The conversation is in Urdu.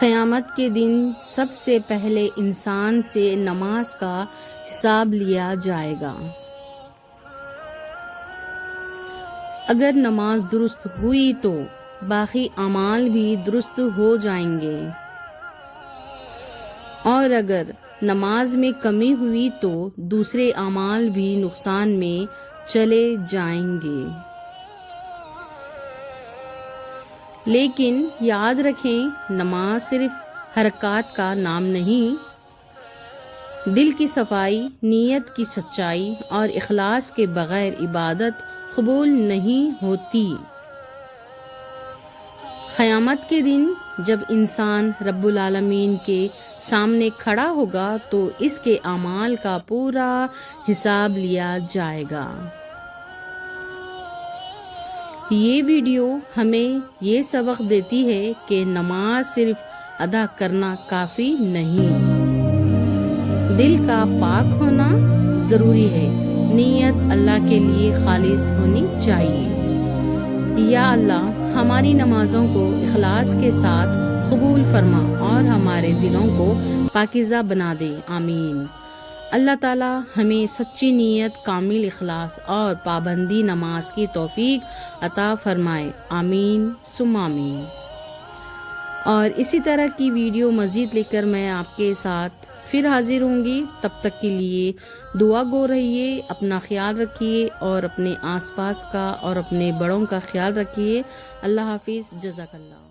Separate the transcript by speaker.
Speaker 1: قیامت کے دن سب سے پہلے انسان سے نماز کا حساب لیا جائے گا۔ اگر نماز درست ہوئی تو باقی اعمال بھی درست ہو جائیں گے، اور اگر نماز میں کمی ہوئی تو دوسرے اعمال بھی نقصان میں چلے جائیں گے۔ لیکن یاد رکھیں، نماز صرف حرکات کا نام نہیں، دل کی صفائی، نیت کی سچائی اور اخلاص کے بغیر عبادت قبول نہیں ہوتی۔ قیامت کے دن جب انسان رب العالمین کے سامنے کھڑا ہوگا تو اس کے اعمال کا پورا حساب لیا جائے گا۔ یہ ویڈیو ہمیں یہ سبق دیتی ہے کہ نماز صرف ادا کرنا کافی نہیں، دل کا پاک ہونا ضروری ہے، نیت اللہ کے لیے خالص ہونی چاہیے۔ یا اللہ ہماری نمازوں کو اخلاص کے ساتھ قبول فرما اور ہمارے دلوں کو پاکیزہ بنا دے، آمین۔ اللہ تعالی ہمیں سچی نیت، کامل اخلاص اور پابندی نماز کی توفیق عطا فرمائے، آمین ثم آمین۔ اور اسی طرح کی ویڈیو مزید لے کر میں آپ کے ساتھ پھر حاضر ہوں گی۔ تب تک کے لیے دعا گو رہیے، اپنا خیال رکھیے اور اپنے آس پاس کا اور اپنے بڑوں کا خیال رکھیے۔ اللہ حافظ، جزاک اللہ۔